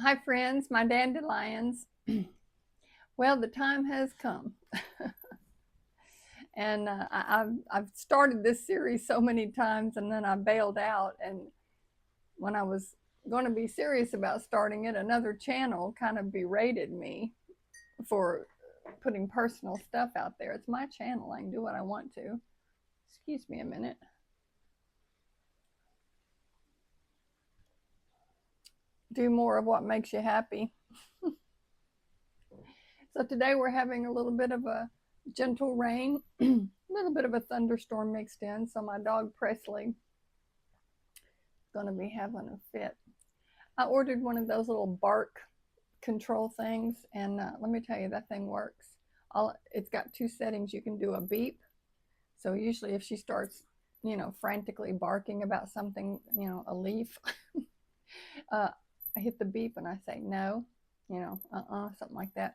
Hi, friends, my dandelions. Well, the time has come. And I've started this series so many times and then I bailed out. And when I was going to be serious about starting it, another channel kind of berated me for putting personal stuff out there. It's my channel, I can do what I want to. Excuse me a minute. Do more of what makes you happy. So today we're having a little bit of a gentle rain, a little bit of a thunderstorm mixed in. So my dog Presley is going to be having a fit. I ordered one of those little bark control things, and let me tell you, that thing works. It's got two settings. You can do a beep. So usually if she starts, frantically barking about something, a leaf, I hit the beep and I say no, something like that,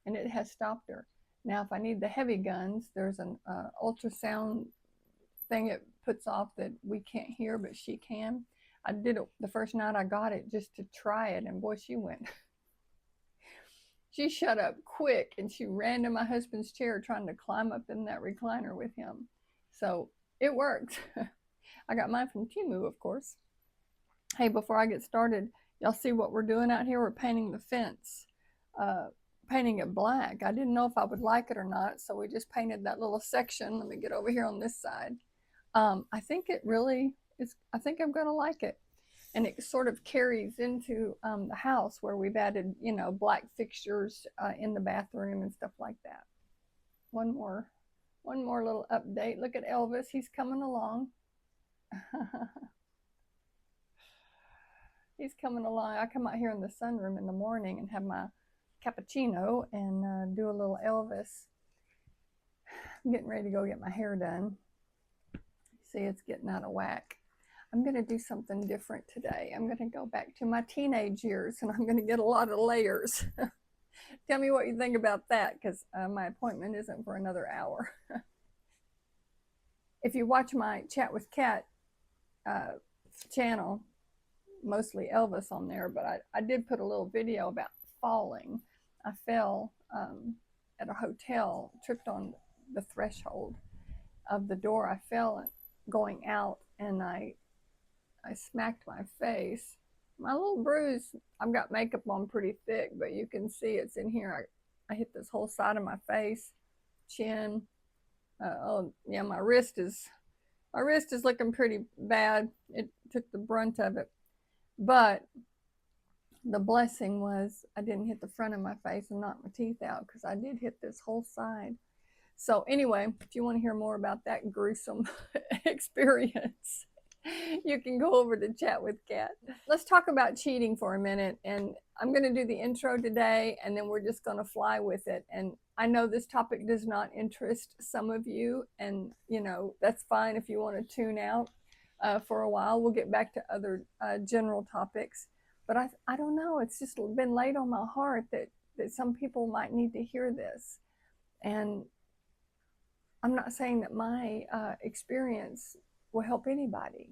and it has stopped her. Now, if I need the heavy guns, there's an ultrasound thing it puts off that we can't hear, but she can. I did it the first night I got it just to try it, and boy, she went. She shut up quick and she ran to my husband's chair trying to climb up in that recliner with him. So it works. I got mine from Temu, of course. Hey, before I get started, y'all see what we're doing out here? We're painting the fence, painting it black. I didn't know if I would like it or not, so we just painted that little section. Let me get over here on this side. I think it really is. I think I'm going to like it. And it sort of carries into the house where we've added, black fixtures in the bathroom and stuff like that. One more little update. Look at Elvis. He's coming along. He's coming along. I come out here in the sunroom in the morning and have my cappuccino and do a little Elvis. I'm getting ready to go get my hair done. See, it's getting out of whack. I'm going to do something different today. I'm going to go back to my teenage years and I'm going to get a lot of layers. Tell me what you think about that, because my appointment isn't for another hour. If you watch my Chat with Kat channel, mostly Elvis on there, but I did put a little video about falling. I fell at a hotel, tripped on the threshold of the door. I fell going out and I smacked my face. My little bruise, I've got makeup on pretty thick, but you can see it's in here. I hit this whole side of my face, chin. Oh yeah, my wrist is looking pretty bad. It took the brunt of it. But the blessing was I didn't hit the front of my face and knock my teeth out, because I did hit this whole side. So anyway, if you want to hear more about that gruesome experience, you can go over to Chat with Kat. Let's talk about cheating for a minute. And I'm going to do the intro today, and then we're just going to fly with it. And I know this topic does not interest some of you, and that's fine if you want to tune out for a while. We'll get back to other general topics. But I don't know. It's just been laid on my heart that some people might need to hear this. And I'm not saying that my experience will help anybody.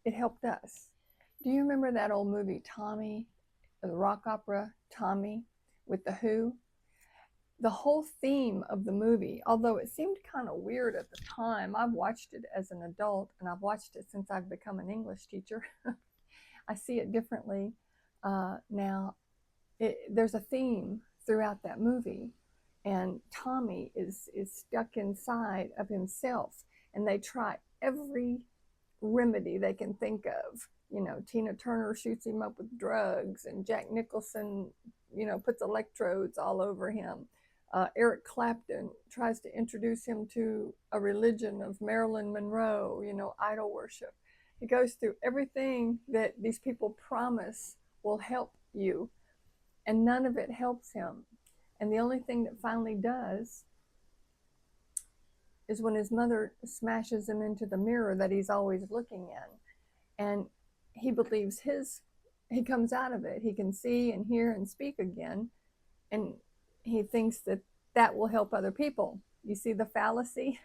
It helped us. Do you remember that old movie, Tommy, the rock opera Tommy with The Who? The whole theme of the movie, although it seemed kind of weird at the time, I've watched it as an adult and I've watched it since I've become an English teacher. I see it differently now. There's a theme throughout that movie, and Tommy is stuck inside of himself, and they try every remedy they can think of. Tina Turner shoots him up with drugs, and Jack Nicholson, puts electrodes all over him. Eric Clapton tries to introduce him to a religion of Marilyn Monroe, idol worship. He goes through everything that these people promise will help you, and none of it helps him. And the only thing that finally does is when his mother smashes him into the mirror that he's always looking in. And he believes he comes out of it. He can see and hear and speak again. And he thinks that will help other people. You see the fallacy?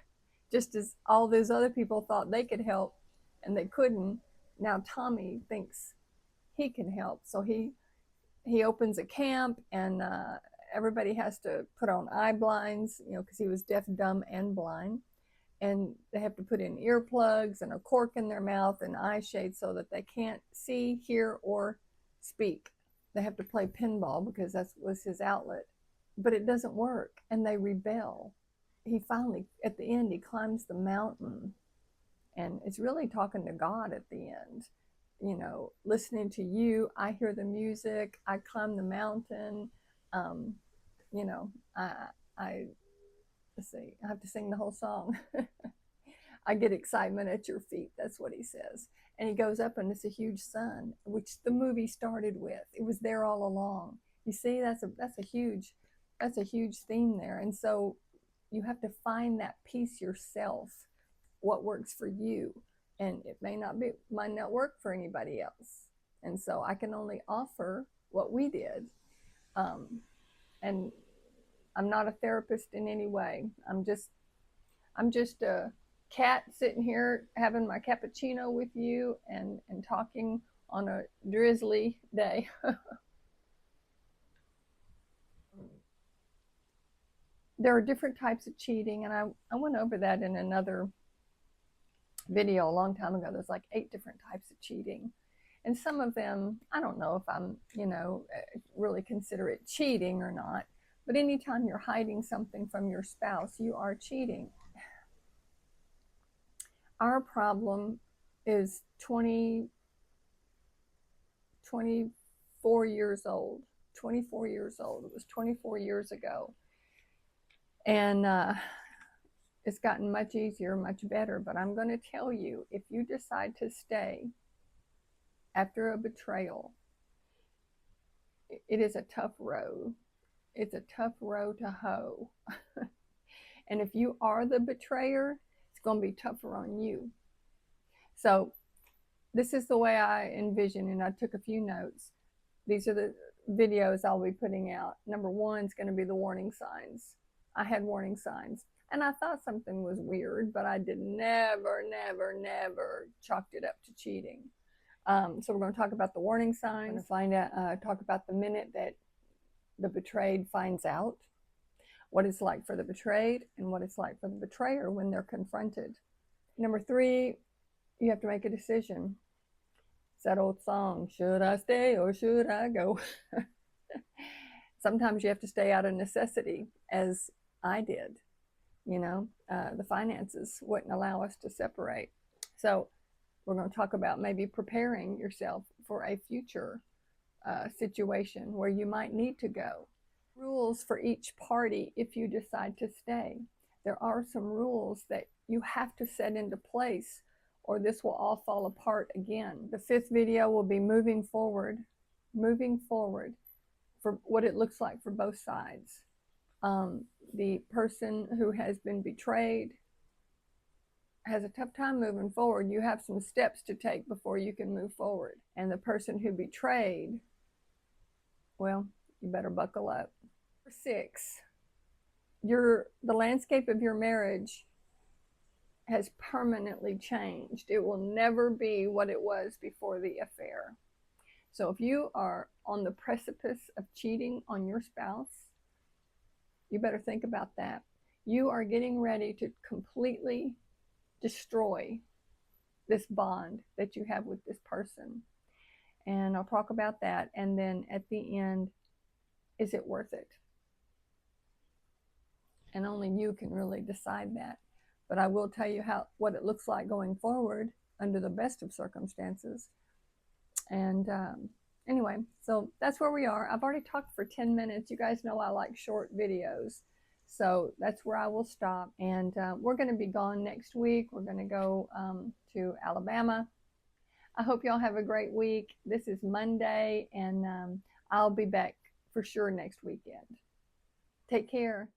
Just as all those other people thought they could help and they couldn't, now Tommy thinks he can help. So he he opens a camp, and everybody has to put on eye blinds, because he was deaf, dumb, and blind. And they have to put in earplugs and a cork in their mouth and eye shades so that they can't see, hear, or speak. They have to play pinball because that was his outlet. But it doesn't work, and they rebel. He finally, at the end, he climbs the mountain, and it's really talking to God at the end. Listening to you, I hear the music, I climb the mountain. Um, you know, I let's see, I have to sing the whole song. I get excitement at your feet. That's what he says. And he goes up, and it's a huge sun, which the movie started with. It was there all along. You see, that's a huge theme there. And so you have to find that piece yourself, what works for you. And it might not work for anybody else. And so I can only offer what we did. And I'm not a therapist in any way. I'm just a cat sitting here having my cappuccino with you and talking on a drizzly day. There are different types of cheating, and I went over that in another video a long time ago. There's like 8 different types of cheating. And some of them, I don't know if I'm, really consider it cheating or not. But anytime you're hiding something from your spouse, you are cheating. Our problem is 24 years old. 24 years old. It was 24 years ago. And it's gotten much easier, much better. But I'm going to tell you, if you decide to stay after a betrayal, it is a tough road. It's a tough road to hoe. And if you are the betrayer, it's going to be tougher on you. So this is the way I envision, and I took a few notes. These are the videos I'll be putting out. Number 1 is going to be the warning signs. I had warning signs, and I thought something was weird, but I did never chalked it up to cheating. So we're going to talk about the warning signs. We're going to talk about the minute that the betrayed finds out, what it's like for the betrayed, and what it's like for the betrayer when they're confronted. Number 3, you have to make a decision. It's that old song, should I stay or should I go? Sometimes you have to stay out of necessity, as I did. The finances wouldn't allow us to separate. So we're going to talk about maybe preparing yourself for a future situation where you might need to go. Rules for each party if you decide to stay. There are some rules that you have to set into place, or this will all fall apart again. The 5th video will be moving forward for what it looks like for both sides. The person who has been betrayed has a tough time moving forward. You have some steps to take before you can move forward. And the person who betrayed, well, you better buckle up. Number 6, the landscape of your marriage has permanently changed. It will never be what it was before the affair. So if you are on the precipice of cheating on your spouse, you better think about that. You are getting ready to completely destroy this bond that you have with this person. And I'll talk about that. And then at the end, is it worth it? And only you can really decide that. But I will tell you what it looks like going forward under the best of circumstances. And anyway, so that's where we are. I've already talked for 10 minutes. You guys know I like short videos. So that's where I will stop. And we're going to be gone next week. We're going to go to Alabama. I hope y'all have a great week. This is Monday, and I'll be back for sure next weekend. Take care.